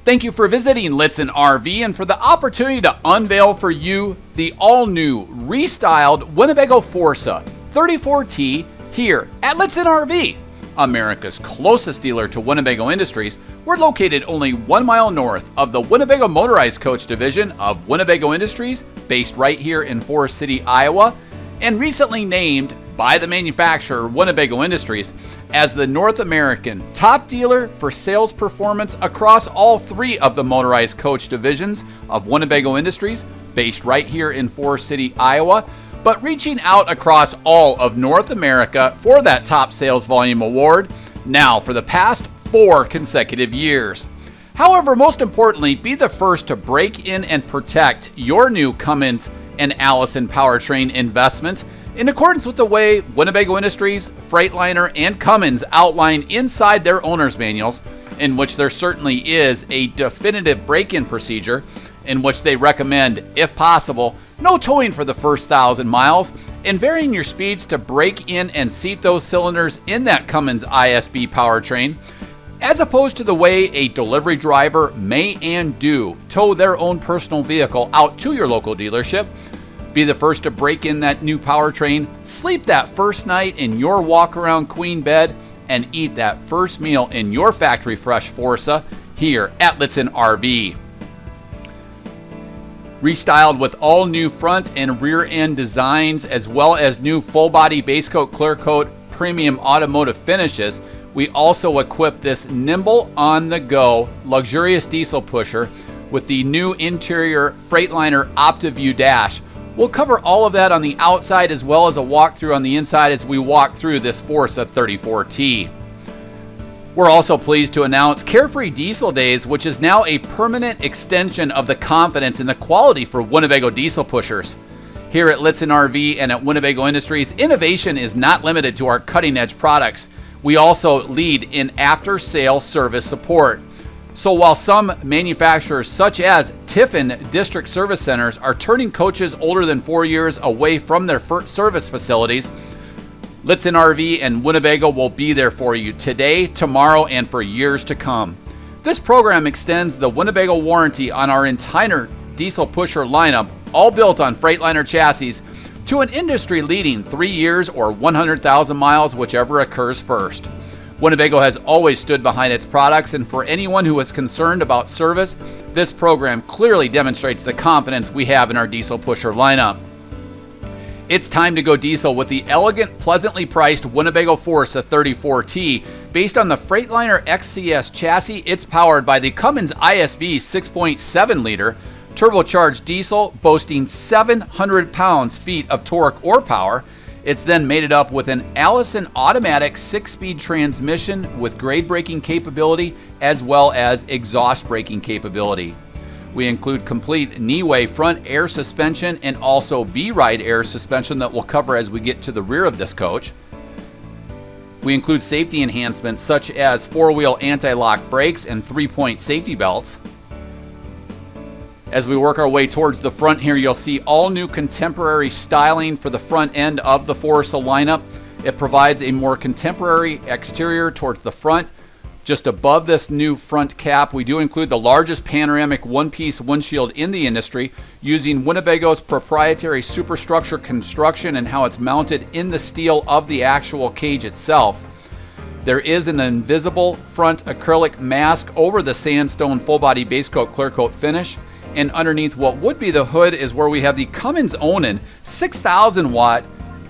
Thank you for visiting Litsen RV and for the opportunity to unveil for you the all-new, restyled Winnebago Forza 34T here at Litsen RV. America's closest dealer to Winnebago Industries. We're located only 1 mile north of the Winnebago Motorized Coach Division of Winnebago Industries, based right here in Forest City, Iowa, and recently named by the manufacturer Winnebago Industries as the North American top dealer for sales performance across all three of the motorized coach divisions of Winnebago Industries, based right here in Forest City, Iowa, but reaching out across all of North America for that top sales volume award now for the past 4 consecutive years. However, most importantly, be the first to break in and protect your new Cummins and Allison powertrain investment in accordance with the way Winnebago Industries, Freightliner, and Cummins outline inside their owner's manuals, in which there certainly is a definitive break-in procedure in which they recommend, if possible, no towing for the first 1,000 miles, and varying your speeds to break in and seat those cylinders in that Cummins ISB powertrain, as opposed to the way a delivery driver may and do tow their own personal vehicle out to your local dealership. Be the first to break in that new powertrain, sleep that first night in your walk-around queen bed, and eat that first meal in your factory fresh Forza here at Litsen RV. Restyled with all new front and rear end designs, as well as new full body base coat, clear coat, premium automotive finishes, we also equip this nimble on the go luxurious diesel pusher with the new interior Freightliner OptiView dash. We'll cover all of that on the outside as well as a walkthrough on the inside as we walk through this Forza 34T. We're also pleased to announce Carefree Diesel Days, which is now a permanent extension of the confidence and the quality for Winnebago diesel pushers. Here at Litsen RV and at Winnebago Industries, innovation is not limited to our cutting-edge products. We also lead in after-sale service support. So while some manufacturers such as Tiffin District Service Centers are turning coaches older than 4 years away from their service facilities, Litsen RV and Winnebago will be there for you today, tomorrow, and for years to come. This program extends the Winnebago warranty on our entire diesel pusher lineup, all built on Freightliner chassis, to an industry-leading 3 years or 100,000 miles, whichever occurs first. Winnebago has always stood behind its products, and for anyone who is concerned about service, this program clearly demonstrates the confidence we have in our diesel pusher lineup. It's time to go diesel with the elegant, pleasantly priced Winnebago Forza 34T. Based on the Freightliner XCS chassis, it's powered by the Cummins ISB 6.7 liter turbocharged diesel, boasting 700 pounds-feet of torque or power. It's then mated up with an Allison automatic 6-speed transmission with grade braking capability as well as exhaust braking capability. We include complete knee-way front air suspension and also V-Ride air suspension that we'll cover as we get to the rear of this coach. We include safety enhancements such as 4-wheel anti-lock brakes and 3-point safety belts. As we work our way towards the front here, you'll see all new contemporary styling for the front end of the Forza lineup. It provides a more contemporary exterior towards the front. Just above this new front cap, we do include the largest panoramic one-piece windshield in the industry, using Winnebago's proprietary superstructure construction and how it's mounted in the steel of the actual cage itself. There is an invisible front acrylic mask over the sandstone full-body base coat clear coat finish. And underneath what would be the hood is where we have the Cummins Onan 6,000 watt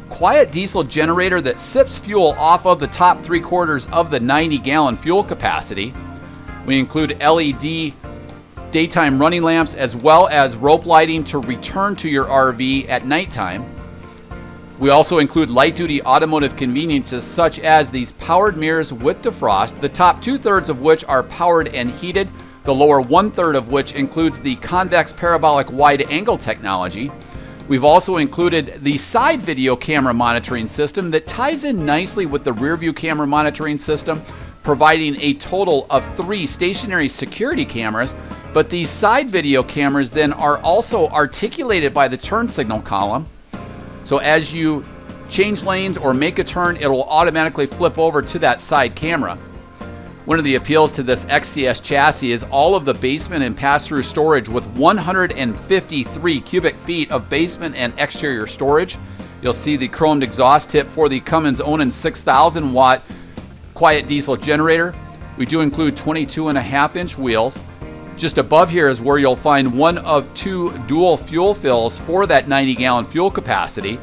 quiet diesel generator that sips fuel off of the top 3/4 of the 90-gallon fuel capacity. We include LED daytime running lamps as well as rope lighting to return to your RV at nighttime. We also include light-duty automotive conveniences such as these powered mirrors with defrost, the top 2/3 of which are powered and heated, the lower 1/3 of which includes the convex parabolic wide-angle technology. We've also included the side video camera monitoring system that ties in nicely with the rear view camera monitoring system, providing a total of 3 stationary security cameras, but these side video cameras then are also articulated by the turn signal column. So as you change lanes or make a turn, it will automatically flip over to that side camera. One of the appeals to this XCS chassis is all of the basement and pass-through storage with 153 cubic feet of basement and exterior storage. You'll see the chromed exhaust tip for the Cummins Onan 6,000 watt quiet diesel generator. We do include 22.5-inch wheels. Just above here is where you'll find one of 2 dual fuel fills for that 90-gallon fuel capacity.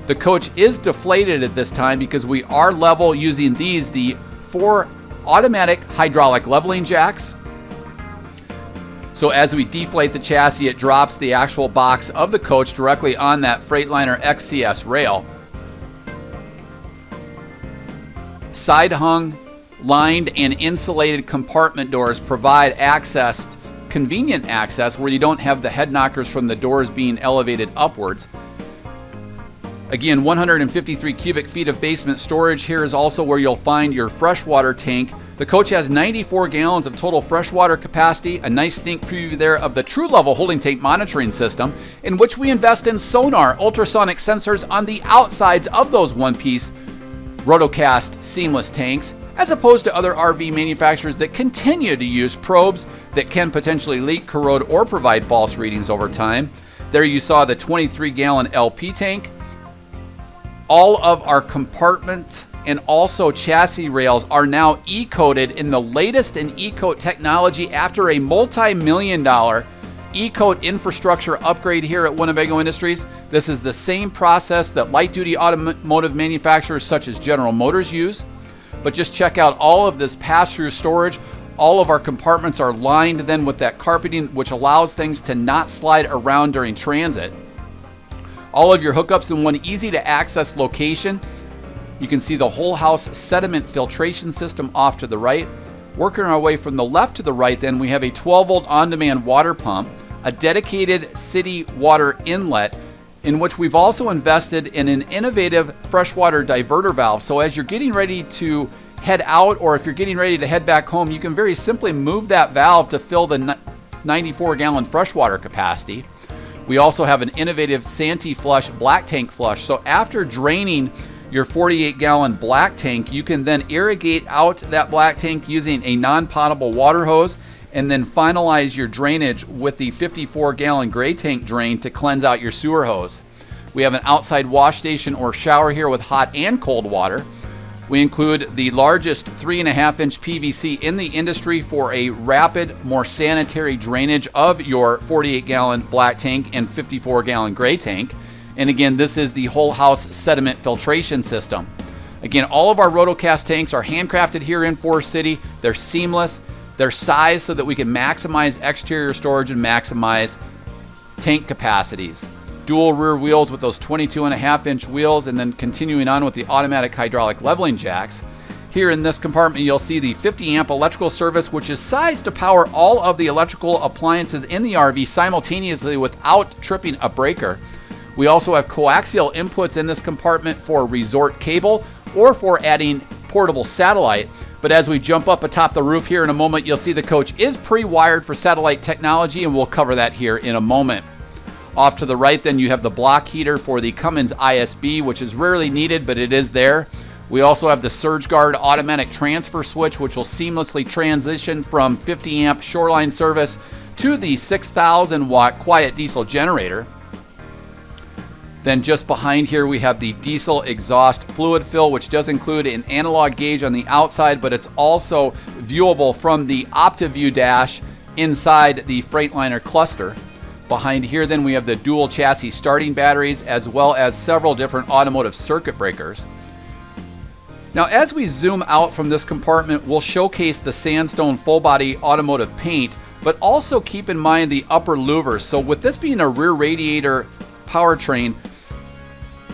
The coach is deflated at this time because we are level using the 4 automatic hydraulic leveling jacks. So as we deflate the chassis, it drops the actual box of the coach directly on that Freightliner XCS rail. Side hung, lined, and insulated compartment doors provide convenient access where you don't have the head knockers from the doors being elevated upwards. Again, 153 cubic feet of basement storage. Here is also where you'll find your freshwater tank. The coach has 94 gallons of total freshwater capacity. A nice sneak preview there of the true level holding tank monitoring system, in which we invest in sonar ultrasonic sensors on the outsides of those one-piece rotocast seamless tanks, as opposed to other RV manufacturers that continue to use probes that can potentially leak, corrode, or provide false readings over time. There you saw the 23-gallon LP tank. All of our compartments and also chassis rails are now E-coated in the latest in E-coat technology after a multi-million-dollar E-coat infrastructure upgrade here at Winnebago Industries. This is the same process that light-duty automotive manufacturers such as General Motors use. But just check out all of this pass-through storage. All of our compartments are lined then with that carpeting, which allows things to not slide around during transit. All of your hookups in one easy-to-access location. You can see the whole house sediment filtration system off to the right. Working our way from the left to the right, then we have a 12-volt on-demand water pump, a dedicated city water inlet, in which we've also invested in an innovative freshwater diverter valve. So as you're getting ready to head out, or if you're getting ready to head back home, you can very simply move that valve to fill the 94-gallon freshwater capacity. We also have an innovative Santee Flush black tank flush. So after draining your 48-gallon black tank, you can then irrigate out that black tank using a non-potable water hose, and then finalize your drainage with the 54-gallon gray tank drain to cleanse out your sewer hose. We have an outside wash station or shower here with hot and cold water. We include the largest 3.5-inch PVC in the industry for a rapid, more sanitary drainage of your 48-gallon black tank and 54-gallon gray tank. And again, this is the whole house sediment filtration system. Again, all of our rotocast tanks are handcrafted here in Forest City. They're seamless. They're sized so that we can maximize exterior storage and maximize tank capacities. Dual rear wheels with those 22.5-inch wheels, and then continuing on with the automatic hydraulic leveling jacks. Here in this compartment, you'll see the 50-amp electrical service, which is sized to power all of the electrical appliances in the RV simultaneously without tripping a breaker. We also have coaxial inputs in this compartment for resort cable or for adding portable satellite. But as we jump up atop the roof here in a moment, you'll see the coach is pre-wired for satellite technology, and we'll cover that here in a moment. Off to the right, then, you have the block heater for the Cummins ISB, which is rarely needed, but it is there. We also have the Surge Guard automatic transfer switch, which will seamlessly transition from 50-amp shoreline service to the 6,000 watt quiet diesel generator. Then just behind here, we have the diesel exhaust fluid fill, which does include an analog gauge on the outside, but it's also viewable from the OptiView dash inside the Freightliner cluster. Behind here, then, we have the dual chassis starting batteries, as well as several different automotive circuit breakers. Now, as we zoom out from this compartment, we'll showcase the sandstone full-body automotive paint, but also keep in mind the upper louvers. So with this being a rear radiator powertrain,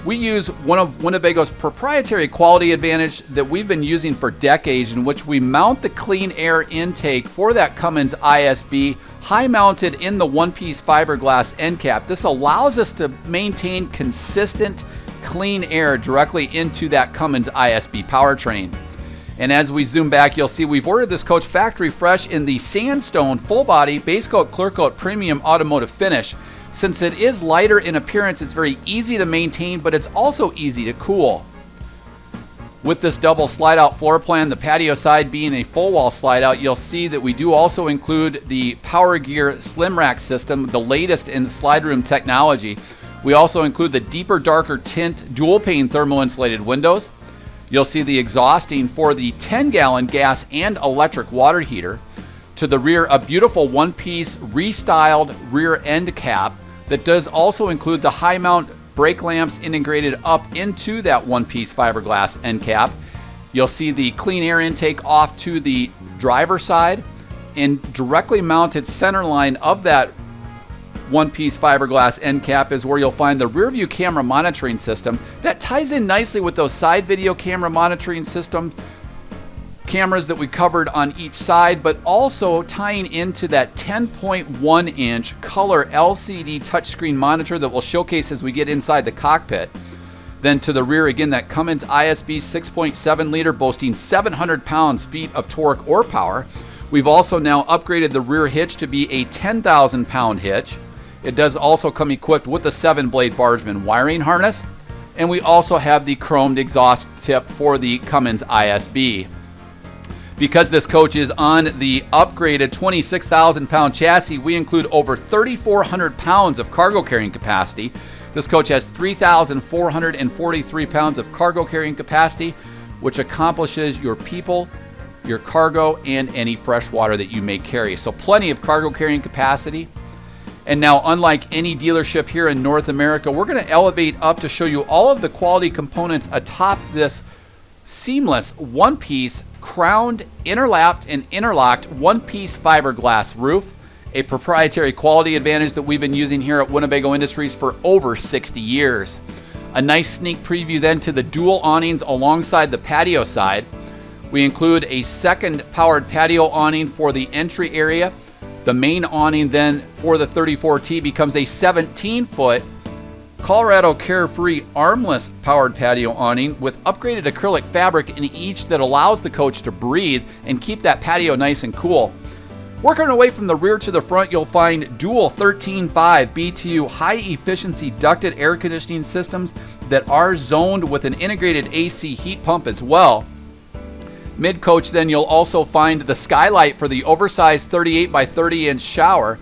we use one of Winnebago's proprietary quality advantage that we've been using for decades, in which we mount the clean air intake for that Cummins ISB high mounted in the one-piece fiberglass end cap. This allows us to maintain consistent clean air directly into that Cummins ISB powertrain. And as we zoom back, you'll see we've ordered this coach factory fresh in the sandstone full body base coat clear coat premium automotive finish. Since it is lighter in appearance, it's very easy to maintain, but it's also easy to cool. With this double slide-out floor plan, the patio side being a full wall slide-out, you'll see that we do also include the Power Gear Slim Rack system, the latest in slide room technology. We also include the deeper, darker tint dual-pane thermal insulated windows. You'll see the exhausting for the 10-gallon gas and electric water heater. To the rear, a beautiful one-piece restyled rear end cap that does also include the high-mount brake lamps integrated up into that one-piece fiberglass end cap. You'll see the clean air intake off to the driver's side, and directly mounted center line of that one-piece fiberglass end cap is where you'll find the rear view camera monitoring system that ties in nicely with those side video camera monitoring system cameras that we covered on each side, but also tying into that 10.1 inch color LCD touchscreen monitor that we'll showcase as we get inside the cockpit. Then to the rear, again, that Cummins ISB 6.7 liter boasting 700 pounds-feet of torque or power. We've also now upgraded the rear hitch to be a 10,000 pound hitch. It does also come equipped with the 7-blade Bargeman wiring harness, and we also have the chromed exhaust tip for the Cummins ISB. Because this coach is on the upgraded 26,000 pound chassis, we include over 3,400 pounds of cargo carrying capacity. This coach has 3,443 pounds of cargo carrying capacity, which accomplishes your people, your cargo, and any fresh water that you may carry. So plenty of cargo carrying capacity. And now, unlike any dealership here in North America, we're going to elevate up to show you all of the quality components atop this seamless one-piece crowned, interlapped, and interlocked one-piece fiberglass roof, a proprietary quality advantage that we've been using here at Winnebago Industries for over 60 years. A nice sneak preview then to the dual awnings alongside the patio side. We include a second powered patio awning for the entry area. The main awning then for the 34T becomes a 17-foot Colorado Carefree armless powered patio awning with upgraded acrylic fabric in each that allows the coach to breathe and keep that patio nice and cool. Working our way from the rear to the front, you'll find dual 13.5 BTU high-efficiency ducted air conditioning systems that are zoned with an integrated AC heat pump as well. Mid-coach, then, you'll also find the skylight for the oversized 38 by 30 inch shower,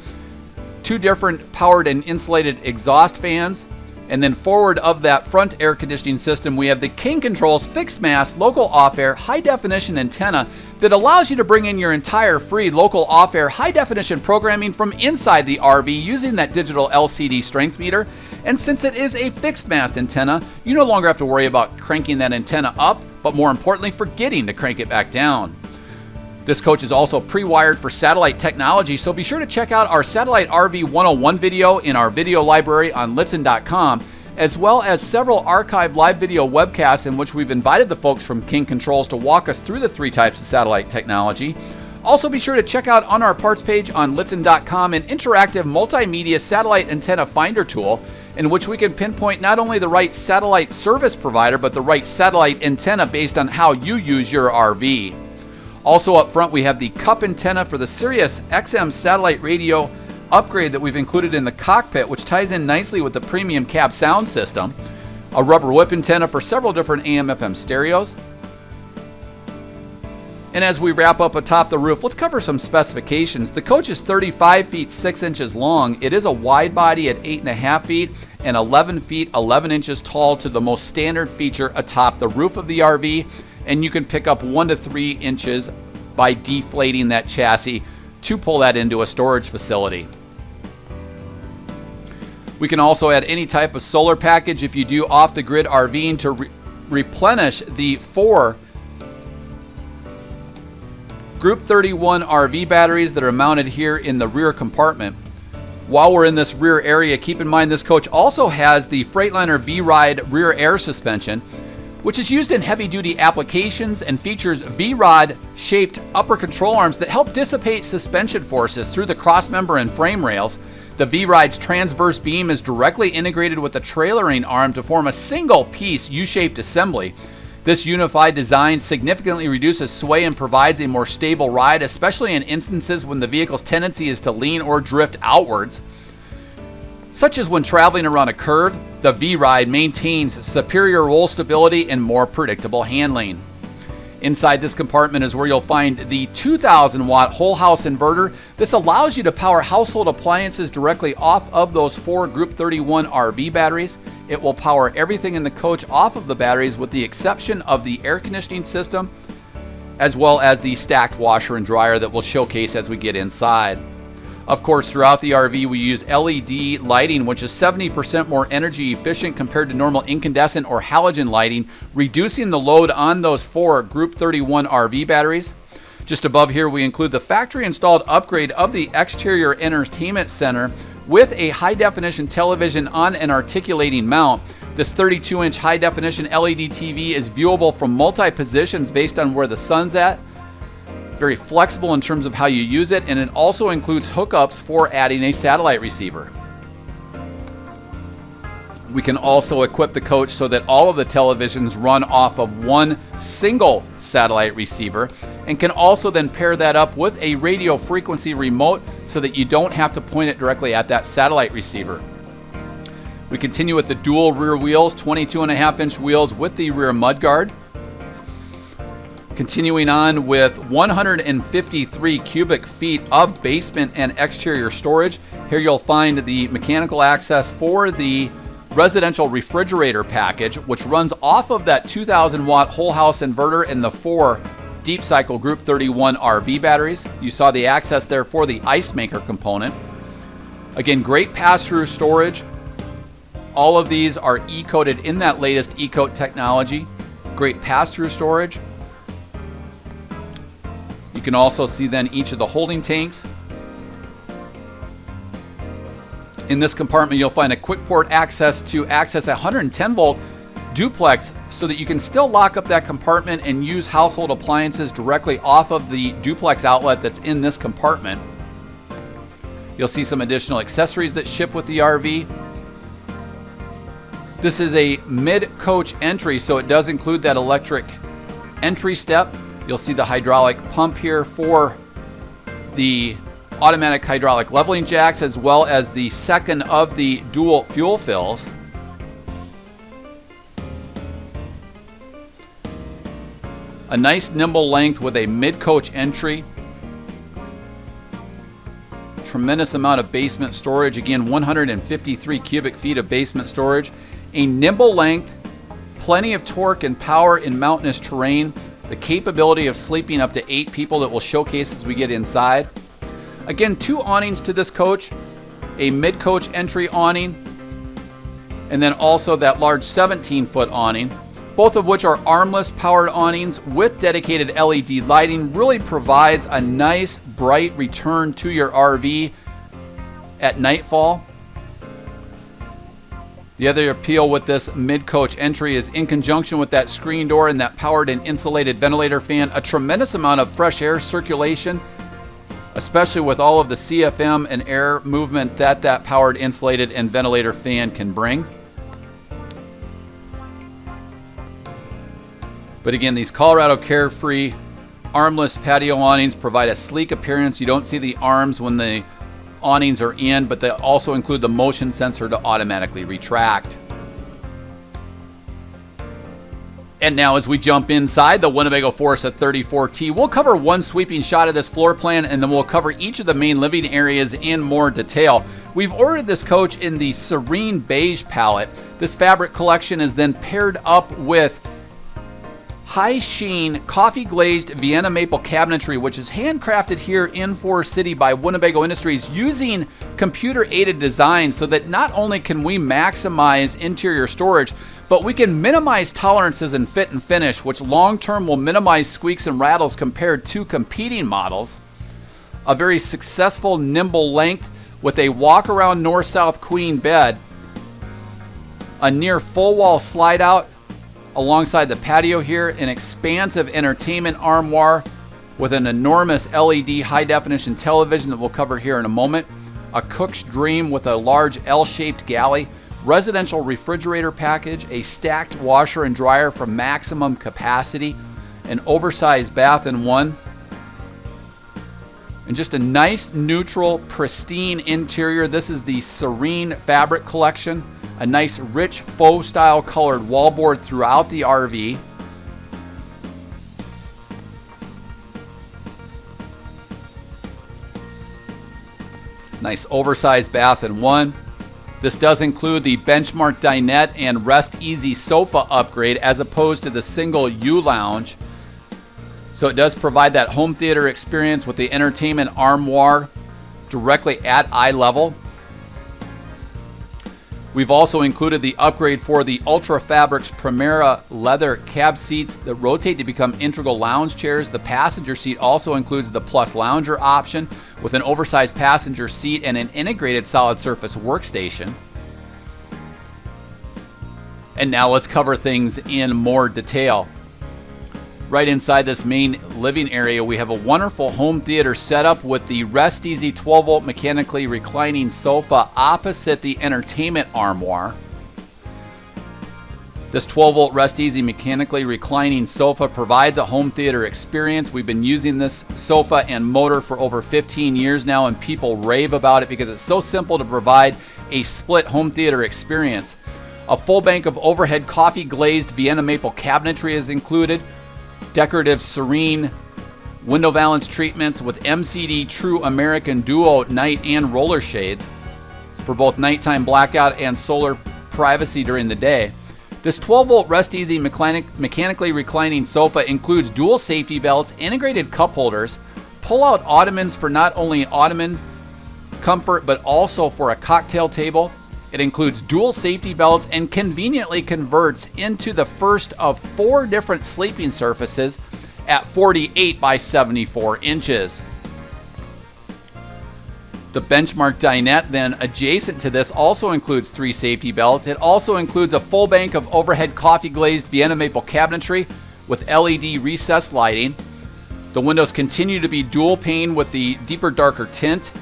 two different powered and insulated exhaust fans, and then forward of that front air conditioning system, we have the King Controls fixed mast local off-air high-definition antenna that allows you to bring in your entire free local off-air high-definition programming from inside the RV using that digital LCD strength meter. And since it is a fixed mast antenna, you no longer have to worry about cranking that antenna up, but more importantly, forgetting to crank it back down. This coach is also pre-wired for satellite technology, so be sure to check out our Satellite RV 101 video in our video library on Lichtsinn.com, as well as several archived live video webcasts in which we've invited the folks from King Controls to walk us through the three types of satellite technology. Also be sure to check out on our parts page on Lichtsinn.com an interactive multimedia satellite antenna finder tool in which we can pinpoint not only the right satellite service provider, but the right satellite antenna based on how you use your RV. Also up front, we have the cup antenna for the Sirius XM satellite radio upgrade that we've included in the cockpit, which ties in nicely with the premium cab sound system. A rubber whip antenna for several different AM/FM stereos. And as we wrap up atop the roof, let's cover some specifications. The coach is 35 feet 6 inches long. It is a wide body at 8.5 feet and 11 feet 11 inches tall to the most standard feature atop the roof of the RV. And you can pick up 1 to 3 inches by deflating that chassis to pull that into a storage facility. We can also add any type of solar package if you do off-the-grid RVing to replenish the 4 Group 31 RV batteries that are mounted here in the rear compartment. While we're in this rear area, keep in mind this coach also has the Freightliner V-Ride rear air suspension, which is used in heavy-duty applications and features V-Rod shaped upper control arms that help dissipate suspension forces through the crossmember and frame rails. The V-Ride's transverse beam is directly integrated with the trailering arm to form a single-piece U-shaped assembly. This unified design significantly reduces sway and provides a more stable ride, especially in instances when the vehicle's tendency is to lean or drift outwards, such as when traveling around a curve. The V-Ride maintains superior roll stability and more predictable handling. Inside this compartment is where you'll find the 2,000 watt whole house inverter. This allows you to power household appliances directly off of those 4 Group 31 RV batteries. It will power everything in the coach off of the batteries with the exception of the air conditioning system, as well as the stacked washer and dryer that we'll showcase as we get inside. Of course, throughout the RV, we use LED lighting, which is 70% more energy efficient compared to normal incandescent or halogen lighting, reducing the load on those 4 Group 31 RV batteries. Just above here, we include the factory installed upgrade of the exterior entertainment center with a high-definition television on an articulating mount. This 32-inch high-definition LED TV is viewable from multi-positions based on where the sun's at. Very flexible in terms of how you use it, and it also includes hookups for adding a satellite receiver. We can also equip the coach so that all of the televisions run off of one single satellite receiver, and can also then pair that up with a radio frequency remote so that you don't have to point it directly at that satellite receiver. We continue with the dual rear wheels, 22.5-inch wheels with the rear mudguard. Continuing on with 153 cubic feet of basement and exterior storage. Here you'll find the mechanical access for the residential refrigerator package, which runs off of that 2,000 watt whole house inverter and the 4 Deep Cycle Group 31 RV batteries. You saw the access there for the ice maker component. Again, great pass-through storage. All of these are E-coated in that latest E-coat technology. Great pass-through storage. You can also see then each of the holding tanks. In this compartment, you'll find a quick port access to access a 110 volt duplex so that you can still lock up that compartment and use household appliances directly off of the duplex outlet that's in this compartment. You'll see some additional accessories that ship with the RV. This is a mid-coach entry, so it does include that electric entry step. You'll see the hydraulic pump here for the automatic hydraulic leveling jacks, as well as the second of the dual fuel fills. A nice nimble length with a mid-coach entry. Tremendous amount of basement storage. Again, 153 cubic feet of basement storage. A nimble length, plenty of torque and power in mountainous terrain. The capability of sleeping up to 8 people that we'll showcase as we get inside. Again, 2 awnings to this coach, a mid-coach entry awning, and then also that large 17-foot awning, both of which are armless powered awnings with dedicated LED lighting. Really provides a nice bright return to your RV at nightfall. The other appeal with this mid-coach entry is in conjunction with that screen door and that powered and insulated ventilator fan, a tremendous amount of fresh air circulation, especially with all of the CFM and air movement that powered insulated and ventilator fan can bring. But again, these Colorado Carefree armless patio awnings provide a sleek appearance. You don't see the arms when the awnings are in, but they also include the motion sensor to automatically retract. And now as we jump inside the Winnebago Forza 34T, we'll cover one sweeping shot of this floor plan, and then we'll cover each of the main living areas in more detail. We've ordered this coach in the Serene Beige palette. This fabric collection is then paired up with high sheen coffee glazed Vienna maple cabinetry, which is handcrafted here in Forest City by Winnebago Industries using computer aided design, so that not only can we maximize interior storage, but we can minimize tolerances in fit and finish, which long term will minimize squeaks and rattles compared to competing models. A very successful nimble length with a walk around north-south queen bed, a near full wall slide out alongside the patio here, an expansive entertainment armoire with an enormous LED high-definition television that we'll cover here in a moment, a cook's dream with a large L-shaped galley, residential refrigerator package, a stacked washer and dryer for maximum capacity, an oversized bath in one. And just a nice, neutral, pristine interior. This is the Serene fabric collection. A nice, rich, faux style colored wallboard throughout the RV. Nice oversized bath in one. This does include the benchmark dinette and rest easy sofa upgrade as opposed to the single U lounge. So it does provide that home theater experience with the entertainment armoire directly at eye level. We've also included the upgrade for the Ultra Fabrics Primera leather cab seats that rotate to become integral lounge chairs. The passenger seat also includes the Plus Lounger option with an oversized passenger seat and an integrated solid surface workstation. And now let's cover things in more detail. Right inside this main living area, we have a wonderful home theater setup with the Rest Easy 12-volt mechanically reclining sofa opposite the entertainment armoire. This 12-volt Rest Easy mechanically reclining sofa provides a home theater experience. We've been using this sofa and motor for over 15 years now, and people rave about it because it's so simple to provide a split home theater experience. A full bank of overhead coffee glazed Vienna maple cabinetry is included. Decorative Serene window valance treatments with MCD True American Duo night and roller shades for both nighttime blackout and solar privacy during the day. This 12-volt Rest Easy mechanically reclining sofa includes dual safety belts, integrated cup holders, pull-out ottomans for not only ottoman comfort but also for a cocktail table. It includes dual safety belts and conveniently converts into the first of 4 different sleeping surfaces at 48 by 74 inches. The benchmark dinette then adjacent to this also includes 3 safety belts. It also includes a full bank of overhead coffee glazed Vienna maple cabinetry with LED recessed lighting. The windows continue to be dual pane with the deeper darker tint.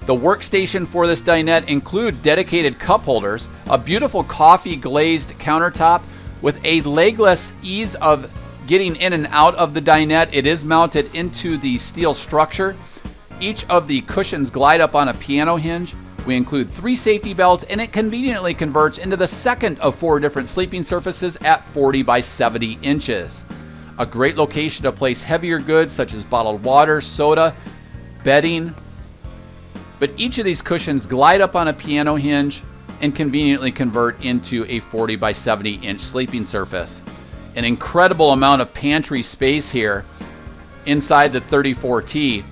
The workstation for this dinette includes dedicated cup holders, a beautiful coffee glazed countertop with a legless ease of getting in and out of the dinette. It is mounted into the steel structure. Each of the cushions glide up on a piano hinge. We include 3 safety belts, and it conveniently converts into the second of 4 different sleeping surfaces at 40 by 70 inches. A great location to place heavier goods such as bottled water, soda, bedding. But each of these cushions glide up on a piano hinge and conveniently convert into a 40 by 70 inch sleeping surface. An incredible amount of pantry space here inside the 34T.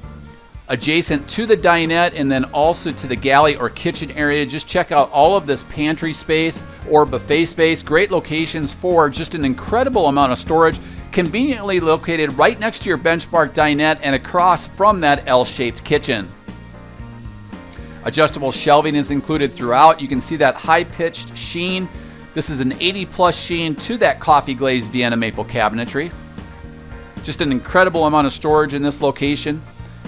Adjacent to the dinette and then also to the galley or kitchen area, just check out all of this pantry space or buffet space. Great locations for just an incredible amount of storage, conveniently located right next to your benchmark dinette and across from that L-shaped kitchen. Adjustable shelving is included throughout. You can see that high-pitched sheen. This is an 80-plus sheen to that coffee glazed Vienna maple cabinetry. Just an incredible amount of storage in this location.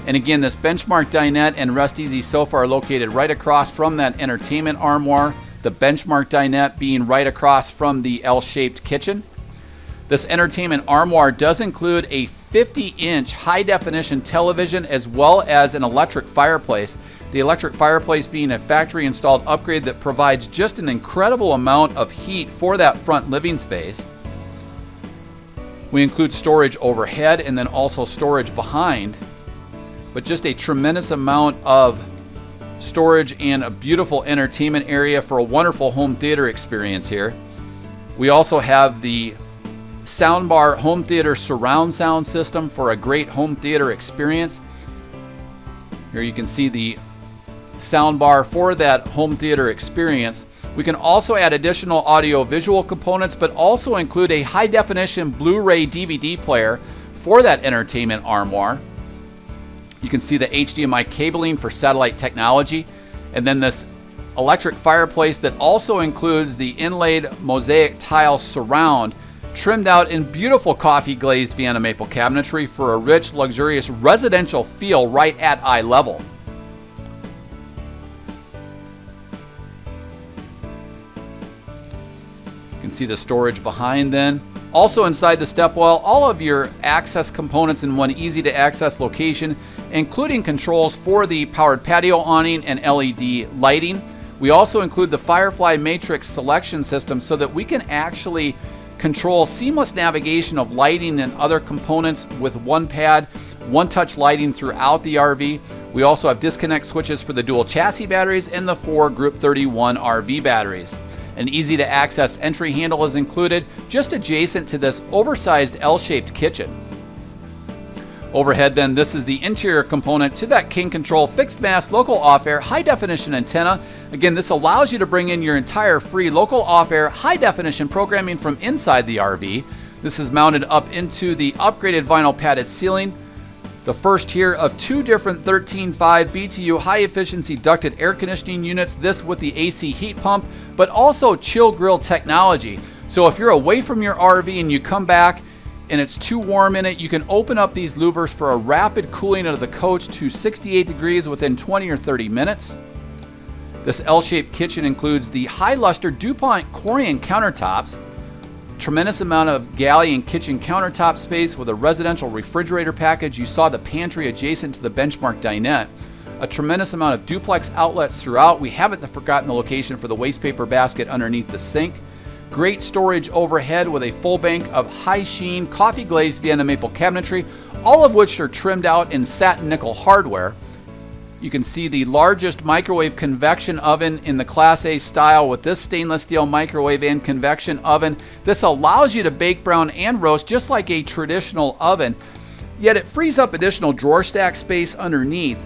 And again, this benchmark dinette and Rest Easy sofa are located right across from that entertainment armoire. The benchmark dinette being right across from the L-shaped kitchen. This entertainment armoire does include a 50-inch high-definition television as well as an electric fireplace. The electric fireplace being a factory-installed upgrade that provides just an incredible amount of heat for that front living space. We include storage overhead and then also storage behind, but just a tremendous amount of storage and a beautiful entertainment area for a wonderful home theater experience here. We also have the soundbar home theater surround sound system for a great home theater experience. Here you can see the soundbar for that home theater experience. We can also add additional audio visual components, but also include a high definition Blu-ray DVD player for that entertainment armoire. You can see the HDMI cabling for satellite technology, and then this electric fireplace that also includes the inlaid mosaic tile surround trimmed out in beautiful coffee glazed Vienna maple cabinetry for a rich, luxurious residential feel right at eye level. You can see the storage behind then. Also inside the stepwell, all of your access components in one easy to access location. including controls for the powered patio awning and LED lighting. We also include the Firefly Matrix selection system so that we can actually control seamless navigation of lighting and other components with one pad, one-touch lighting throughout the RV. We also have disconnect switches for the dual chassis batteries and the 4 Group 31 RV batteries. An easy-to-access entry handle is included just adjacent to this oversized L-shaped kitchen. Overhead then, this is the interior component to that King Control fixed mast local off-air high-definition antenna. Again, this allows you to bring in your entire free local off-air high-definition programming from inside the RV. This is mounted up into the upgraded vinyl padded ceiling. The first here of 2 different 13.5 BTU high-efficiency ducted air conditioning units, this with the AC heat pump, but also chill grill technology. So if you're away from your RV and you come back and it's too warm in it, you can open up these louvers for a rapid cooling of the coach to 68 degrees within 20 or 30 minutes. This L-shaped kitchen includes the high luster DuPont Corian countertops, tremendous amount of galley and kitchen countertop space with a residential refrigerator package. You saw the pantry adjacent to the benchmark dinette. A tremendous amount of duplex outlets throughout. We haven't forgotten the location for the waste paper basket underneath the sink. Great storage overhead with a full bank of high sheen coffee glazed Vienna maple cabinetry, all of which are trimmed out in satin nickel hardware. You can see the largest microwave convection oven in the Class A style with this stainless steel microwave and convection oven. This allows you to bake, brown, and roast just like a traditional oven, yet it frees up additional drawer stack space underneath.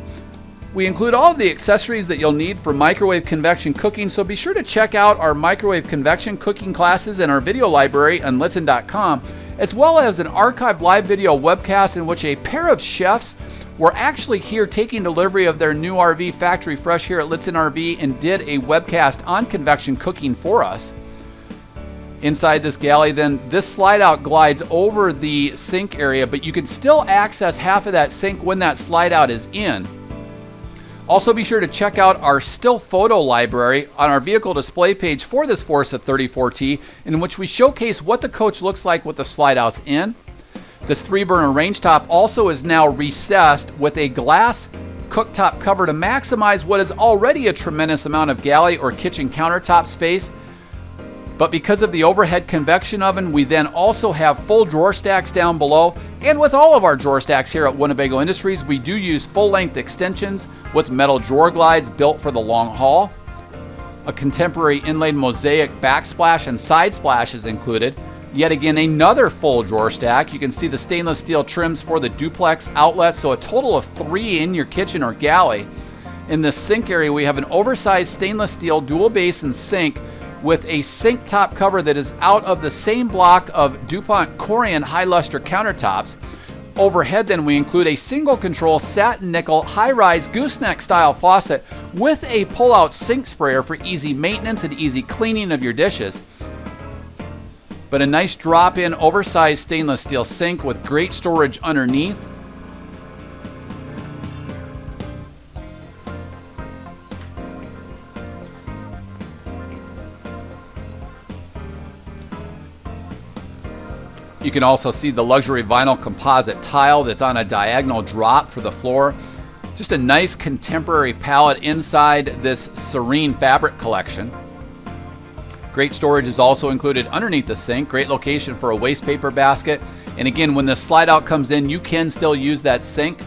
We include all of the accessories that you'll need for microwave convection cooking, so be sure to check out our microwave convection cooking classes and our video library on Lichtsinn.com, as well as an archived live video webcast in which a pair of chefs were actually here taking delivery of their new RV factory fresh here at Litsen RV and did a webcast on convection cooking for us. Inside this galley then, this slide out glides over the sink area, but you can still access half of that sink when that slide out is in. Also be sure to check out our still photo library on our vehicle display page for this Forza 34T, in which we showcase what the coach looks like with the slide outs in. This 3-burner range top also is now recessed with a glass cooktop cover to maximize what is already a tremendous amount of galley or kitchen countertop space. But because of the overhead convection oven, we then also have full drawer stacks down below. And with all of our drawer stacks here at Winnebago Industries, we do use full-length extensions with metal drawer glides built for the long haul. A contemporary inlaid mosaic backsplash and side splash is included. Yet again, another full drawer stack. You can see the stainless steel trims for the duplex outlets, so a total of 3 in your kitchen or galley. In the sink area, we have an oversized stainless steel dual basin sink with a sink top cover that is out of the same block of DuPont Corian high luster countertops. Overhead then, we include a single control satin nickel high-rise gooseneck style faucet with a pull-out sink sprayer for easy maintenance and easy cleaning of your dishes. But a nice drop-in oversized stainless steel sink with great storage underneath. You can also see the luxury vinyl composite tile that's on a diagonal drop for the floor. Just a nice contemporary palette inside this serene fabric collection. Great storage is also included underneath the sink. Great location for a waste paper basket. And again, when the slide out comes in, you can still use that sink.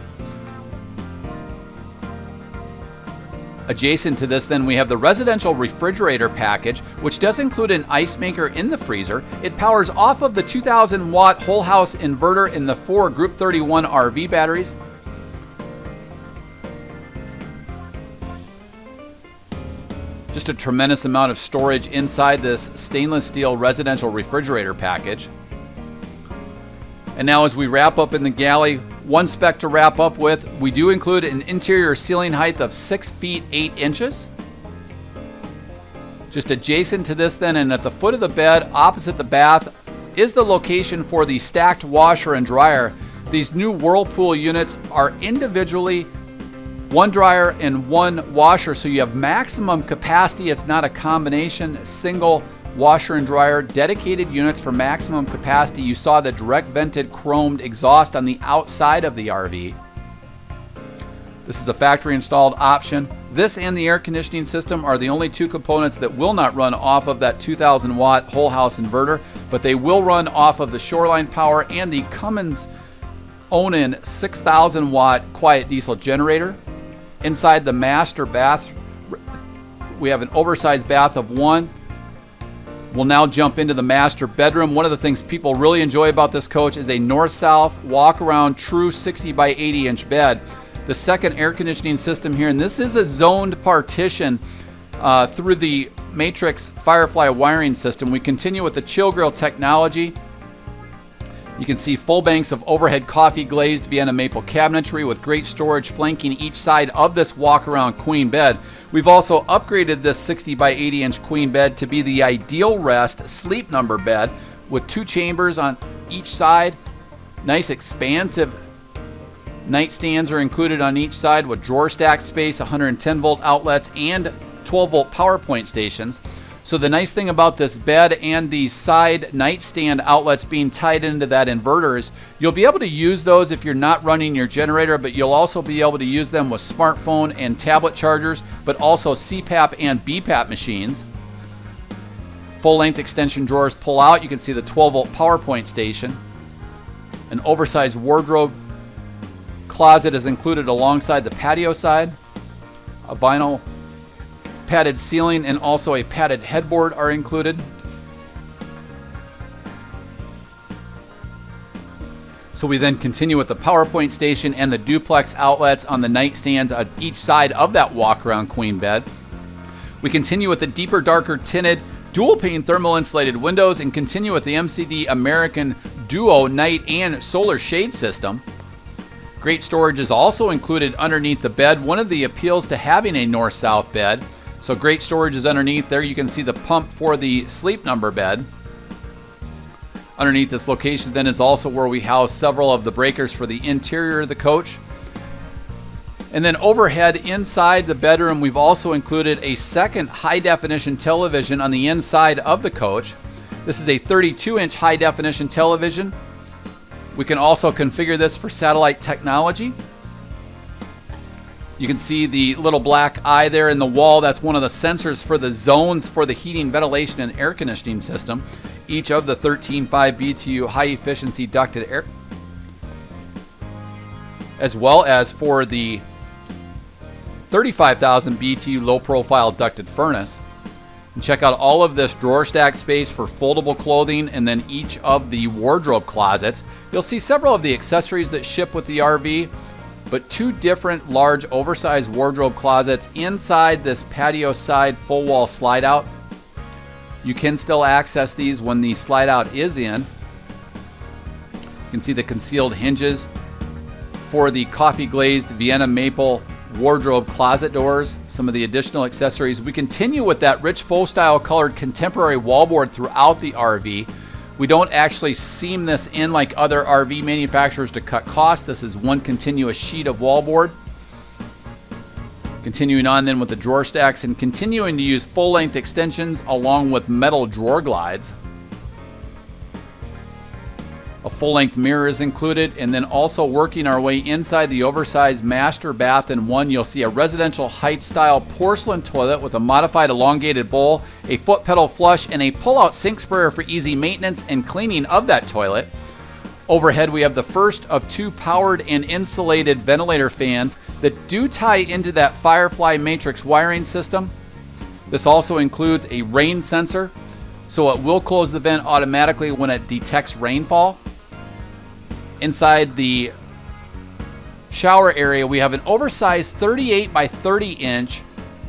Adjacent to this then, we have the residential refrigerator package, which does include an ice maker in the freezer. It powers off of the 2,000 watt whole house inverter in the 4 Group 31 RV batteries. Just a tremendous amount of storage inside this stainless steel residential refrigerator package. And now as we wrap up in the galley, one spec to wrap up with, we do include an interior ceiling height of 6 feet 8 inches. Just adjacent to this then, and at the foot of the bed, opposite the bath, is the location for the stacked washer and dryer. These new Whirlpool units are individually one dryer and one washer, so you have maximum capacity. It's not a combination single washer and dryer, dedicated units for maximum capacity. You saw the direct vented chromed exhaust on the outside of the RV. This is a factory installed option. This and the air conditioning system are the only two components that will not run off of that 2,000 watt whole house inverter, but they will run off of the Shoreline Power and the Cummins Onan 6,000 watt quiet diesel generator. Inside the master bath, we have an oversized bath of 1. We'll now jump into the master bedroom. One of the things people really enjoy about this coach is a north-south walk-around true 60 by 80 inch bed. The second air conditioning system here, and this is a zoned partition through the Matrix Firefly wiring system. We continue with the chill grill technology. You can see full banks of overhead coffee glazed Vienna maple cabinetry with great storage flanking each side of this walk-around queen bed. We've also upgraded this 60 by 80 inch queen bed to be the ideal rest sleep number bed with 2 chambers on each side. Nice expansive nightstands are included on each side with drawer stack space, 110 volt outlets, and 12 volt power point stations. So the nice thing about this bed and the side nightstand outlets being tied into that inverter is you'll be able to use those if you're not running your generator, but you'll also be able to use them with smartphone and tablet chargers, but also CPAP and BPAP machines. Full length extension drawers pull out. You can see the 12 volt power point station. An oversized wardrobe closet is included alongside the patio side. A vinyl padded ceiling and also a padded headboard are included. So we then continue with the PowerPoint station and the duplex outlets on the nightstands on each side of that walk-around queen bed. We continue with the deeper, darker tinted dual pane thermal insulated windows and continue with the MCD American Duo night and solar shade system. Great storage is also included underneath the bed. One of the appeals to having a north-south bed. So great storage is underneath there. You can see the pump for the sleep number bed. Underneath this location then is also where we house several of the breakers for the interior of the coach. And then overhead inside the bedroom, we've also included a second high-definition television on the inside of the coach. This is a 32-inch high-definition television. We can also configure this for satellite technology. You can see the little black eye there in the wall. That's one of the sensors for the zones for the heating, ventilation, and air conditioning system. Each of the 13.5 BTU high-efficiency ducted air, as well as for the 35,000 BTU low-profile ducted furnace. And check out all of this drawer stack space for foldable clothing and then each of the wardrobe closets. You'll see several of the accessories that ship with the RV, but 2 different large oversized wardrobe closets inside this patio side full wall slide out. You can still access these when the slide out is in. You can see the concealed hinges for the coffee glazed Vienna maple wardrobe closet doors, some of the additional accessories. We continue with that rich faux style colored contemporary wallboard throughout the RV. We don't actually seam this in like other RV manufacturers to cut costs. This is one continuous sheet of wallboard. Continuing on then with the drawer stacks and continuing to use full-length extensions along with metal drawer glides. A full-length mirror is included, and then also working our way inside the oversized master bath in one, you'll see a residential height-style porcelain toilet with a modified elongated bowl, a foot pedal flush, and a pull-out sink sprayer for easy maintenance and cleaning of that toilet. Overhead, we have the first of 2 powered and insulated ventilator fans that do tie into that Firefly Matrix wiring system. This also includes a rain sensor, so it will close the vent automatically when it detects rainfall. Inside the shower area, we have an oversized 38 by 30 inch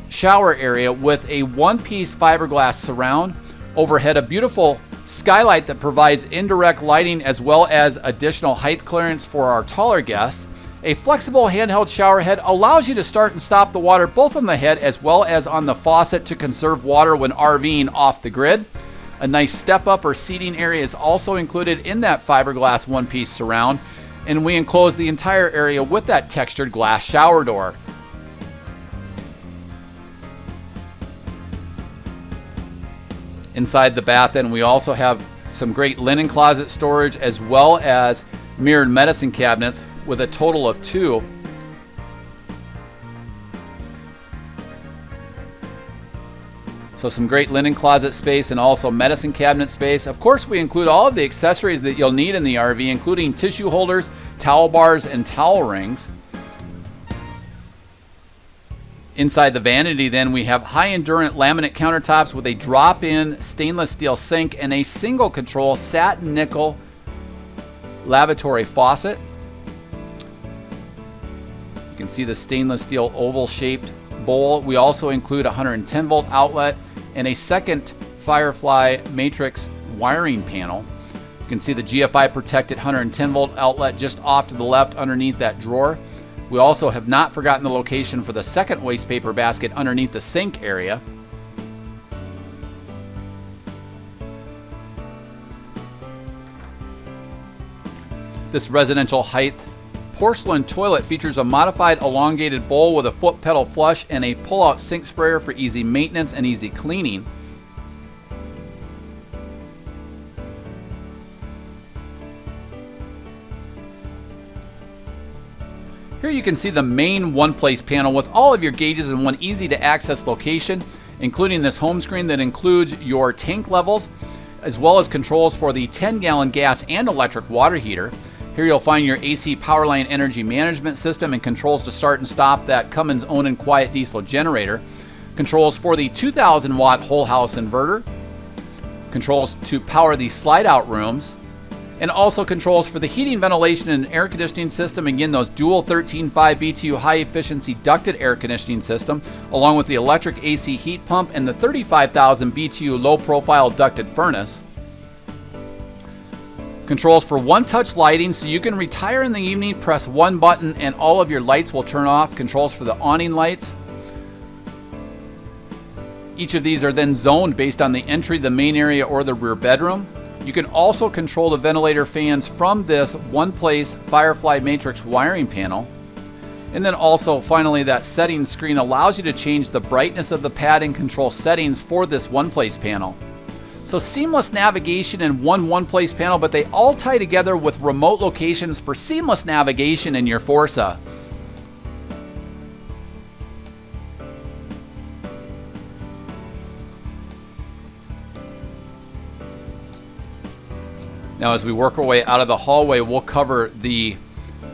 shower area with a one-piece fiberglass surround. Overhead, a beautiful skylight that provides indirect lighting as well as additional height clearance for our taller guests. A flexible handheld shower head allows you to start and stop the water both on the head as well as on the faucet to conserve water when RVing off the grid. A nice step-up or seating area is also included in that fiberglass one-piece surround, and we enclose the entire area with that textured glass shower door. Inside the bath, and we also have some great linen closet storage as well as mirrored medicine cabinets with a total of 2. So some great linen closet space and also medicine cabinet space. Of course, we include all of the accessories that you'll need in the RV, including tissue holders, towel bars, and towel rings. Inside the vanity then, we have high-endurance laminate countertops with a drop-in stainless steel sink and a single control satin nickel lavatory faucet. You can see the stainless steel oval-shaped bowl. We also include a 110-volt outlet and a second Firefly Matrix wiring panel. You can see the GFI protected 110-volt outlet just off to the left underneath that drawer. We also have not forgotten the location for the second waste paper basket underneath the sink area. This residential height porcelain toilet features a modified elongated bowl with a foot pedal flush and a pull-out sink sprayer for easy maintenance and easy cleaning. Here you can see the main one-place panel with all of your gauges in one easy-to-access location, including this home screen that includes your tank levels, as well as controls for the 10-gallon gas and electric water heater. Here you'll find your AC Powerline energy management system and controls to start and stop that Cummins own and quiet diesel generator. Controls for the 2,000 watt whole house inverter. Controls to power the slide out rooms. And also controls for the heating, ventilation, and air conditioning system. Again, those dual 13.5 BTU high efficiency ducted air conditioning system, along with the electric AC heat pump and the 35,000 BTU low profile ducted furnace. Controls for one-touch lighting, so you can retire in the evening, press one button, and all of your lights will turn off. Controls for the awning lights. Each of these are then zoned based on the entry, the main area, or the rear bedroom. You can also control the ventilator fans from this one-place Firefly Matrix wiring panel. And then also, finally, that settings screen allows you to change the brightness of the pad and control settings for this one-place panel. So seamless navigation in one-place panel, but they all tie together with remote locations for seamless navigation in your Forza. Now as we work our way out of the hallway, we'll cover the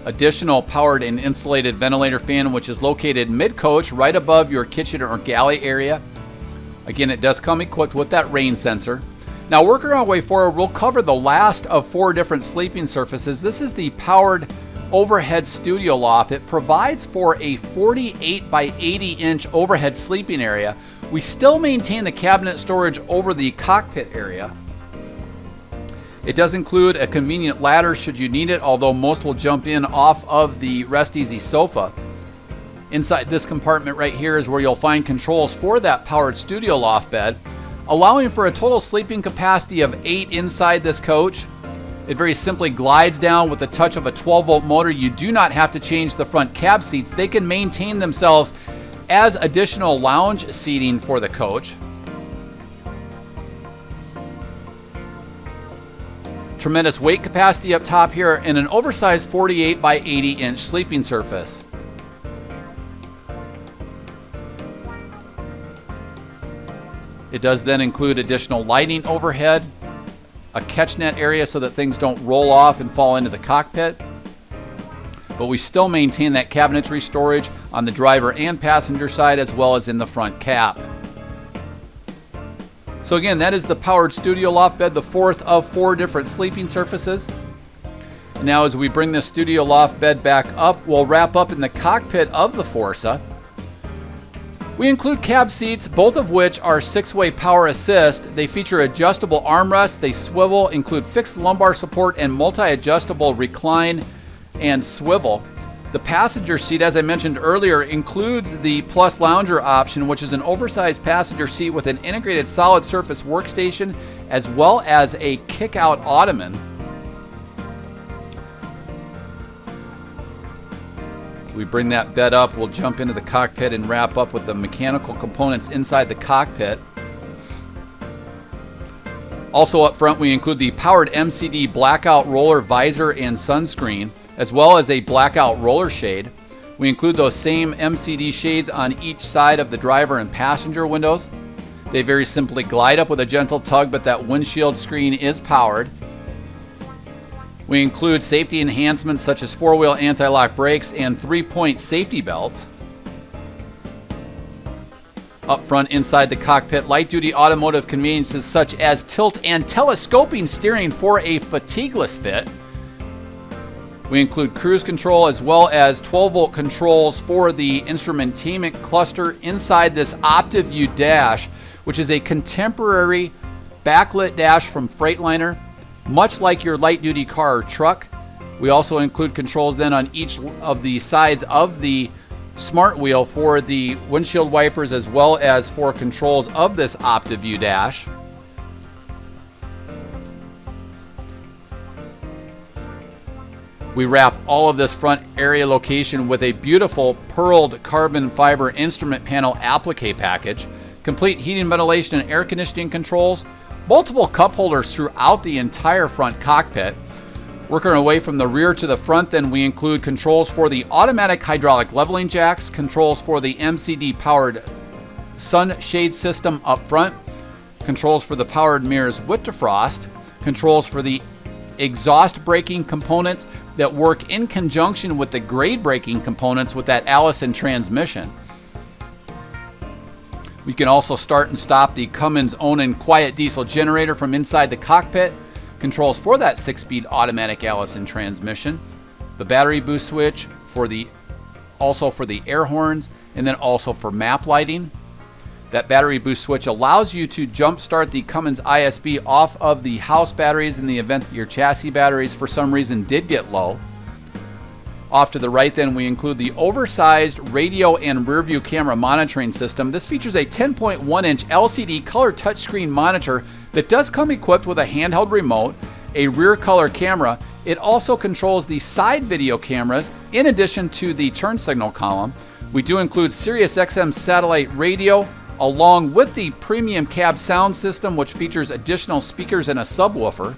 additional powered and insulated ventilator fan, which is located mid-coach right above your kitchen or galley area. Again, it does come equipped with that rain sensor. Now working our way forward, we'll cover the last of 4 different sleeping surfaces. This is the powered overhead studio loft. It provides for a 48 by 80 inch overhead sleeping area. We still maintain the cabinet storage over the cockpit area. It does include a convenient ladder should you need it, although most will jump in off of the Rest Easy sofa. Inside this compartment right here is where you'll find controls for that powered studio loft bed, allowing for a total sleeping capacity of 8 inside this coach. It very simply glides down with the touch of a 12-volt motor. You do not have to change the front cab seats. They can maintain themselves as additional lounge seating for the coach. Tremendous weight capacity up top here and an oversized 48 by 80 inch sleeping surface. It does then include additional lighting overhead, a catch net area so that things don't roll off and fall into the cockpit. But we still maintain that cabinetry storage on the driver and passenger side as well as in the front cab. So again, that is the powered studio loft bed, the 4th of 4 different sleeping surfaces. And now as we bring this studio loft bed back up, we'll wrap up in the cockpit of the Forza. We include cab seats, both of which are 6-way power assist. They feature adjustable armrests, they swivel, include fixed lumbar support, and multi-adjustable recline and swivel. The passenger seat, as I mentioned earlier, includes the Plus Lounger option, which is an oversized passenger seat with an integrated solid surface workstation, as well as a kick-out ottoman. We bring that bed up, we'll jump into the cockpit and wrap up with the mechanical components inside the cockpit. Also up front, we include the powered MCD blackout roller visor and sunscreen, as well as a blackout roller shade. We include those same MCD shades on each side of the driver and passenger windows. They very simply glide up with a gentle tug, but that windshield screen is powered. We include safety enhancements such as 4-wheel anti-lock brakes and 3-point safety belts. Up front inside the cockpit, light-duty automotive conveniences such as tilt and telescoping steering for a fatigueless fit. We include cruise control as well as 12-volt controls for the instrumentainment cluster inside this OptiView dash, which is a contemporary backlit dash from Freightliner, much like your light-duty car or truck. We also include controls then on each of the sides of the smart wheel for the windshield wipers as well as for controls of this OptiView dash. We wrap all of this front area location with a beautiful pearled carbon fiber instrument panel applique package, complete heating, ventilation, and air conditioning controls, multiple cup holders throughout the entire front cockpit. Working our way from the rear to the front, then we include controls for the automatic hydraulic leveling jacks, controls for the MCD powered sunshade system up front, controls for the powered mirrors with defrost, controls for the exhaust braking components that work in conjunction with the grade braking components with that Allison transmission. We can also start and stop the Cummins own quiet diesel generator from inside the cockpit, controls for that 6-speed automatic Allison transmission, the battery boost switch also for the air horns, and then also for map lighting. That battery boost switch allows you to jump start the Cummins ISB off of the house batteries in the event that your chassis batteries for some reason did get low. Off to the right then we include the oversized radio and rear view camera monitoring system. This features a 10.1-inch LCD color touchscreen monitor that does come equipped with a handheld remote, a rear color camera. It also controls the side video cameras in addition to the turn signal column. We do include Sirius XM satellite radio along with the premium cab sound system, which features additional speakers and a subwoofer.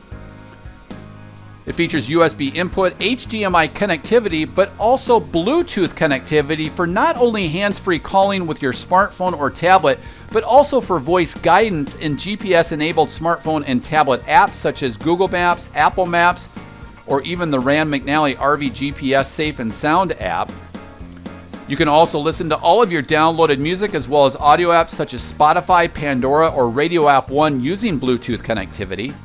It features USB input, HDMI connectivity, but also Bluetooth connectivity for not only hands-free calling with your smartphone or tablet, but also for voice guidance in GPS-enabled smartphone and tablet apps such as Google Maps, Apple Maps, or even the Rand McNally RV GPS Safe and Sound app. You can also listen to all of your downloaded music as well as audio apps such as Spotify, Pandora, or Radio App One using Bluetooth connectivity.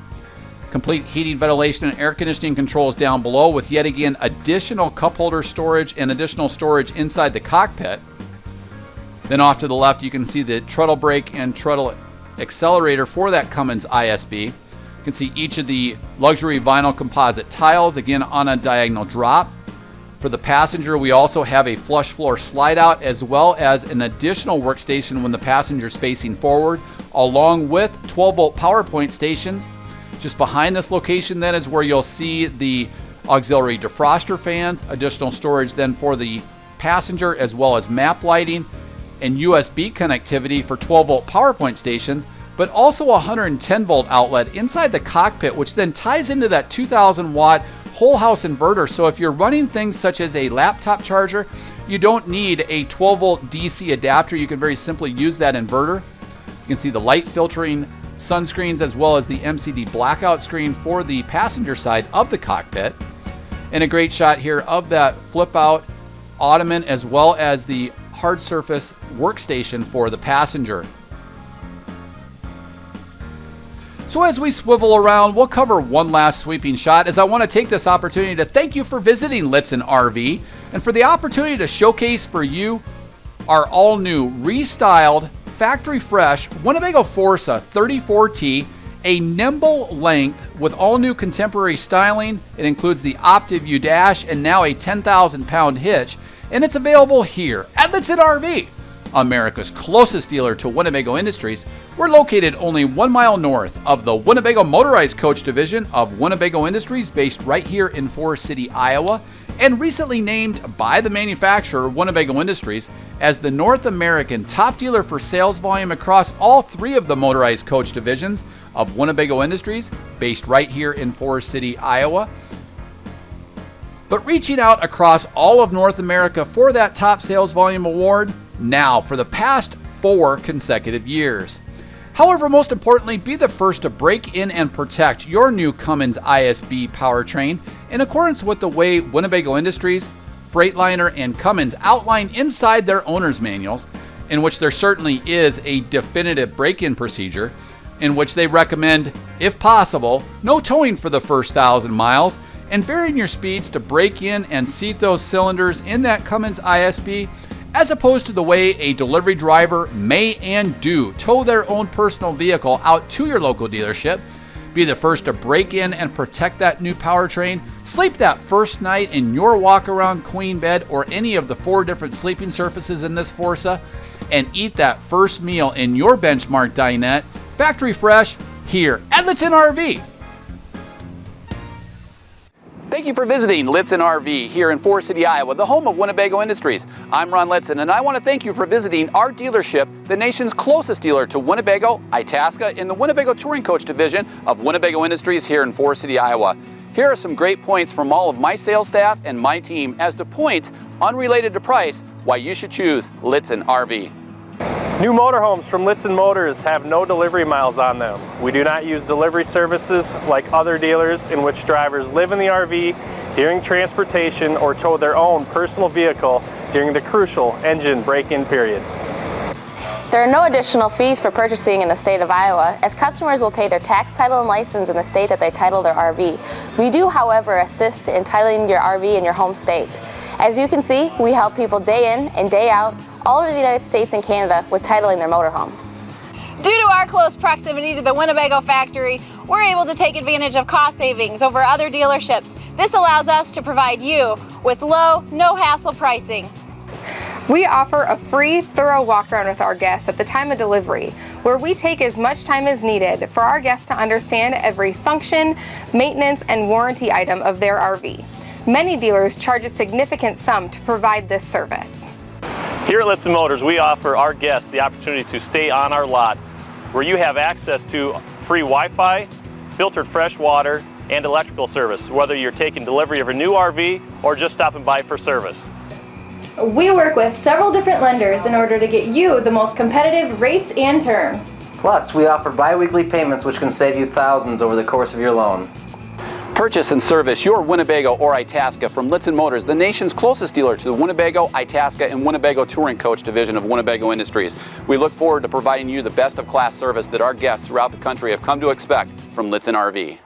Complete heating, ventilation, and air conditioning controls down below with yet again additional cup holder storage and additional storage inside the cockpit. Then off to the left you can see the treadle brake and treadle accelerator for that Cummins ISB. You can see each of the luxury vinyl composite tiles again on a diagonal drop. For the passenger, we also have a flush floor slide out as well as an additional workstation when the passenger is facing forward, along with 12-volt power point stations. Just behind this location then is where you'll see the auxiliary defroster fans, additional storage then for the passenger as well as map lighting and USB connectivity for 12-volt power point stations, but also a 110-volt outlet inside the cockpit, which then ties into that 2,000-watt whole house inverter. So if you're running things such as a laptop charger, you don't need a 12-volt DC adapter. You can very simply use that inverter. You can see the light filtering sunscreens as well as the MCD blackout screen for the passenger side of the cockpit. And a great shot here of that flip out ottoman as well as the hard surface workstation for the passenger. So as we swivel around, we'll cover one last sweeping shot as I want to take this opportunity to thank you for visiting Litsen RV and for the opportunity to showcase for you our all-new, restyled, factory-fresh Winnebago Forza 34T, a nimble length with all-new contemporary styling. It includes the OptiView dash and now a 10,000-pound hitch, and it's available here at Litsen RV, America's closest dealer to Winnebago Industries. We're located only 1 mile north of the Winnebago Motorized Coach Division of Winnebago Industries, based right here in Forest City, Iowa, and recently named by the manufacturer, Winnebago Industries, as the North American top dealer for sales volume across all 3 of the motorized coach divisions of Winnebago Industries, based right here in Forest City, Iowa. But reaching out across all of North America for that top sales volume award now for the past 4 consecutive years. However, most importantly, be the first to break in and protect your new Cummins ISB powertrain in accordance with the way Winnebago Industries, Freightliner, and Cummins outline inside their owner's manuals, in which there certainly is a definitive break-in procedure, in which they recommend, if possible, no towing for the first 1,000 miles, and varying your speeds to break in and seat those cylinders in that Cummins ISB, as opposed to the way a delivery driver may and do tow their own personal vehicle out to your local dealership. Be the first to break in and protect that new powertrain, sleep that first night in your walk-around queen bed or any of the 4 different sleeping surfaces in this Forza, and eat that first meal in your benchmark dinette, factory fresh, here at Litsen RV. Thank you for visiting Litsen RV here in Forest City, Iowa, the home of Winnebago Industries. I'm Ron Litsen, and I want to thank you for visiting our dealership, the nation's closest dealer to Winnebago, Itasca, in the Winnebago Touring Coach Division of Winnebago Industries here in Forest City, Iowa. Here are some great points from all of my sales staff and my team as to points unrelated to price why you should choose Litsen RV. New motorhomes from Litsen Motors have no delivery miles on them. We do not use delivery services like other dealers in which drivers live in the RV during transportation or tow their own personal vehicle during the crucial engine break-in period. There are no additional fees for purchasing in the state of Iowa, as customers will pay their tax, title, and license in the state that they title their RV. We do, however, assist in titling your RV in your home state. As you can see, we help people day in and day out all over the United States and Canada with titling their motorhome. Due to our close proximity to the Winnebago factory, we're able to take advantage of cost savings over other dealerships. This allows us to provide you with low, no-hassle pricing. We offer a free, thorough walk-around with our guests at the time of delivery, where we take as much time as needed for our guests to understand every function, maintenance, and warranty item of their RV. Many dealers charge a significant sum to provide this service. Here at Litsen Motors, we offer our guests the opportunity to stay on our lot, where you have access to free Wi-Fi, filtered fresh water, and electrical service, whether you're taking delivery of a new RV or just stopping by for service. We work with several different lenders in order to get you the most competitive rates and terms. Plus, we offer bi-weekly payments which can save you thousands over the course of your loan. Purchase and service your Winnebago or Itasca from Litsen Motors, the nation's closest dealer to the Winnebago, Itasca, and Winnebago Touring Coach Division of Winnebago Industries. We look forward to providing you the best of class service that our guests throughout the country have come to expect from Litsen RV.